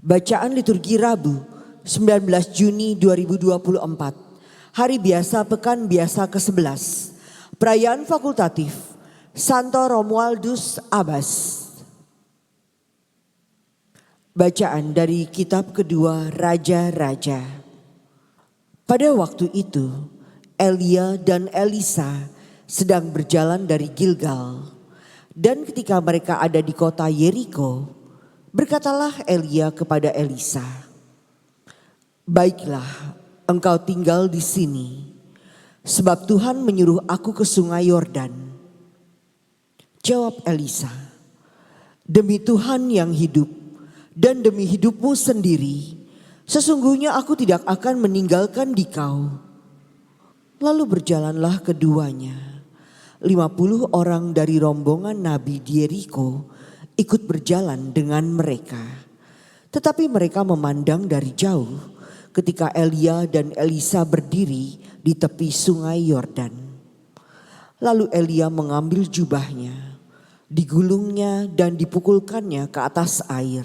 Bacaan liturgi Rabu 19 Juni 2024. Hari biasa pekan biasa ke-11. Perayaan fakultatif Santo Romualdus Abbas. Bacaan dari kitab kedua Raja-Raja. Pada waktu itu Elia dan Elisa sedang berjalan dari Gilgal. Dan ketika mereka ada di kota Yeriko, berkatalah Elia kepada Elisa, "Baiklah, engkau tinggal di sini, sebab Tuhan menyuruh aku ke sungai Yordan." Jawab Elisa, "Demi Tuhan yang hidup dan demi hidupmu sendiri, sesungguhnya aku tidak akan meninggalkan dikau." Lalu berjalanlah keduanya. 50 orang dari rombongan Nabi di Yeriko ikut berjalan dengan mereka. Tetapi mereka memandang dari jauh ketika Elia dan Elisa berdiri di tepi sungai Yordan. Lalu Elia mengambil jubahnya, digulungnya dan dipukulkannya ke atas air.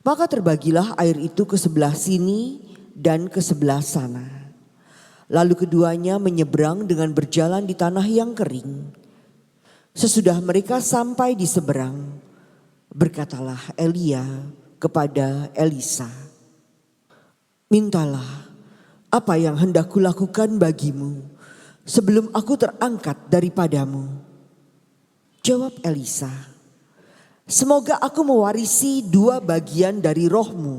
Maka terbagilah air itu ke sebelah sini dan ke sebelah sana. Lalu keduanya menyeberang dengan berjalan di tanah yang kering. Sesudah mereka sampai di seberang, berkatalah Elia kepada Elisa, "Mintalah apa yang hendak kulakukan bagimu sebelum aku terangkat daripadamu." Jawab Elisa, "Semoga aku mewarisi 2 bagian dari rohmu."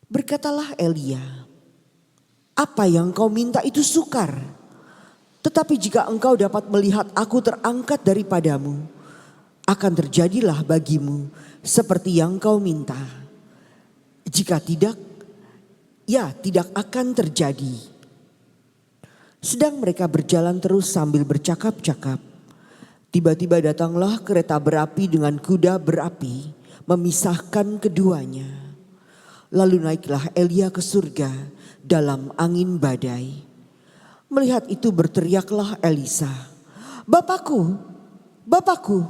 Berkatalah Elia, "Apa yang kau minta itu sukar. Tetapi jika engkau dapat melihat aku terangkat daripadamu, akan terjadilah bagimu seperti yang kau minta. Jika tidak, ya tidak akan terjadi." Sedang mereka berjalan terus sambil bercakap-cakap, tiba-tiba datanglah kereta berapi dengan kuda berapi memisahkan keduanya. Lalu naiklah Elia ke surga dalam angin badai. Melihat itu berteriaklah Elisa, "Bapakku, Bapakku,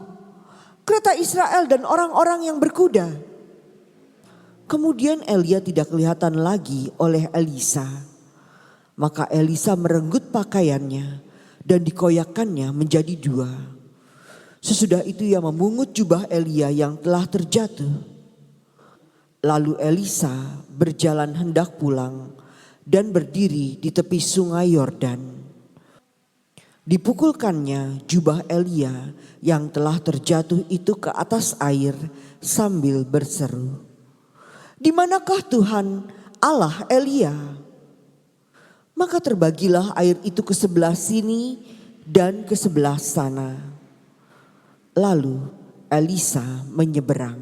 kereta Israel dan orang-orang yang berkuda." Kemudian Elia tidak kelihatan lagi oleh Elisa. Maka Elisa merenggut pakaiannya dan dikoyakkannya menjadi 2. Sesudah itu ia memungut jubah Elia yang telah terjatuh. Lalu Elisa berjalan hendak pulang dan berdiri di tepi sungai Yordan. Dipukulkannya jubah Elia yang telah terjatuh itu ke atas air sambil berseru, "Di manakah Tuhan Allah Elia?" Maka terbagilah air itu ke sebelah sini dan ke sebelah sana. Lalu Elisa menyeberang.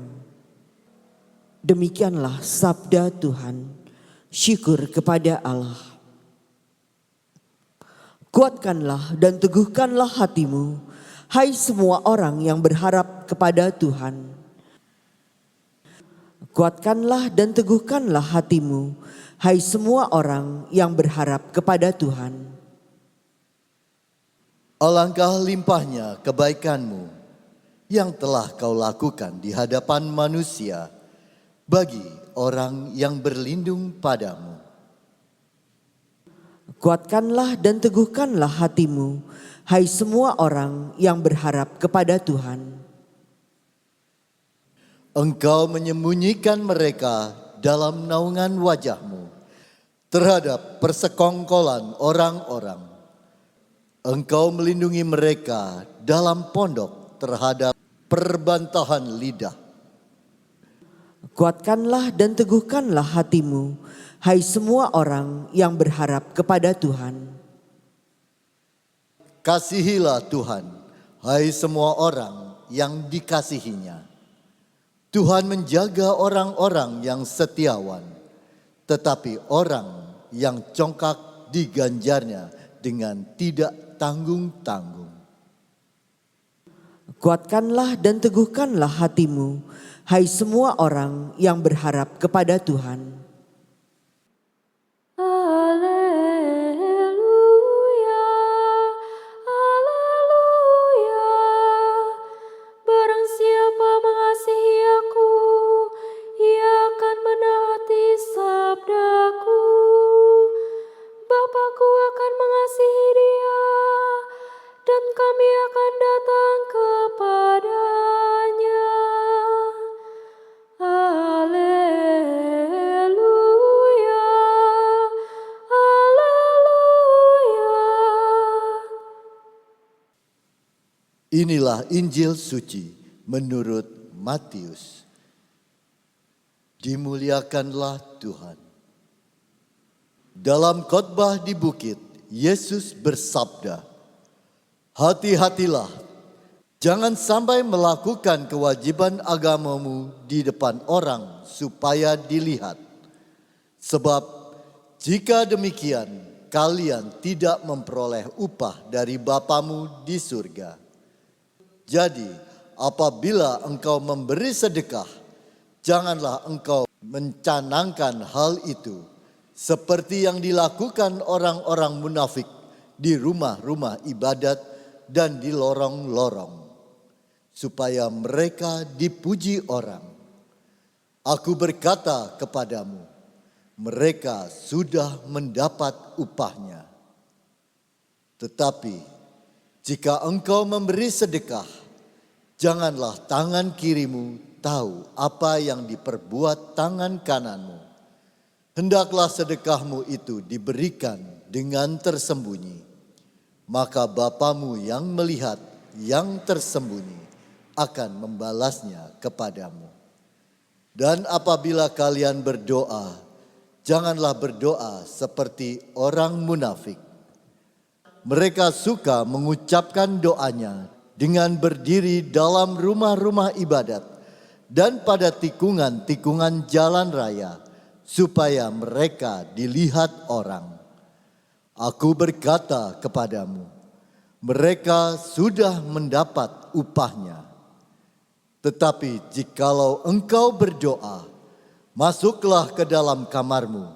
Demikianlah sabda Tuhan. Syukur kepada Allah. Kuatkanlah dan teguhkanlah hatimu, hai semua orang yang berharap kepada Tuhan. Kuatkanlah dan teguhkanlah hatimu, hai semua orang yang berharap kepada Tuhan. Alangkah limpahnya kebaikanmu yang telah kau lakukan di hadapan manusia bagi orang yang berlindung padamu. Kuatkanlah dan teguhkanlah hatimu, hai semua orang yang berharap kepada Tuhan. Engkau menyembunyikan mereka dalam naungan wajahmu terhadap persekongkolan orang-orang. Engkau melindungi mereka dalam pondok terhadap perbantahan lidah. Kuatkanlah dan teguhkanlah hatimu, hai semua orang yang berharap kepada Tuhan. Kasihilah Tuhan, hai semua orang yang dikasihinya. Tuhan menjaga orang-orang yang setiawan, tetapi orang yang congkak diganjarnya dengan tidak tanggung-tanggung. Kuatkanlah dan teguhkanlah hatimu, hai semua orang yang berharap kepada Tuhan. Haleluya, haleluya. Barang siapa mengasihi aku, ia Inilah Injil suci menurut Matius. Dimuliakanlah Tuhan. Dalam khotbah di bukit, Yesus bersabda, "Hati-hatilah, jangan sampai melakukan kewajiban agamamu di depan orang supaya dilihat. Sebab jika demikian, kalian tidak memperoleh upah dari Bapamu di surga. Jadi, apabila engkau memberi sedekah, janganlah engkau mencanangkan hal itu seperti yang dilakukan orang-orang munafik di rumah-rumah ibadat dan di lorong-lorong, supaya mereka dipuji orang. Aku berkata kepadamu, mereka sudah mendapat upahnya. Tetapi jika engkau memberi sedekah, janganlah tangan kirimu tahu apa yang diperbuat tangan kananmu. Hendaklah sedekahmu itu diberikan dengan tersembunyi. Maka Bapamu yang melihat yang tersembunyi akan membalasnya kepadamu. Dan apabila kalian berdoa, janganlah berdoa seperti orang munafik. Mereka suka mengucapkan doanya dengan berdiri dalam rumah-rumah ibadat dan pada tikungan-tikungan jalan raya, supaya mereka dilihat orang. Aku berkata kepadamu, mereka sudah mendapat upahnya. Tetapi jikalau engkau berdoa, masuklah ke dalam kamarmu,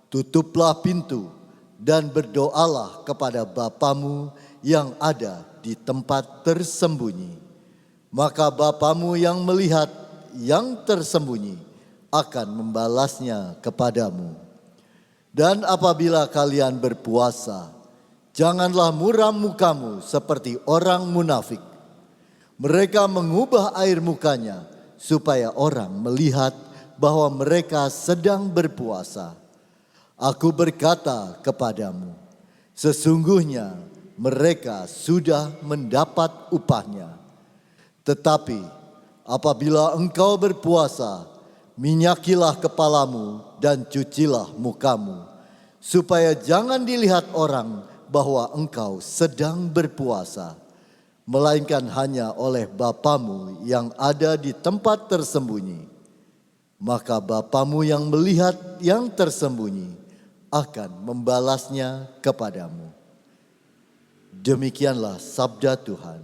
tutuplah pintu, dan berdoalah kepada Bapamu yang ada di tempat tersembunyi. Maka Bapamu yang melihat yang tersembunyi akan membalasnya kepadamu. Dan apabila kalian berpuasa, janganlah muram mukamu seperti orang munafik. Mereka mengubah air mukanya supaya orang melihat bahwa mereka sedang berpuasa. Aku berkata kepadamu, sesungguhnya mereka sudah mendapat upahnya. Tetapi apabila engkau berpuasa, minyakilah kepalamu dan cucilah mukamu, supaya jangan dilihat orang bahwa engkau sedang berpuasa, melainkan hanya oleh Bapamu yang ada di tempat tersembunyi. Maka Bapamu yang melihat yang tersembunyi akan membalasnya kepadamu." Demikianlah sabda Tuhan.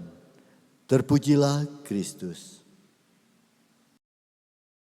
Terpujilah Kristus.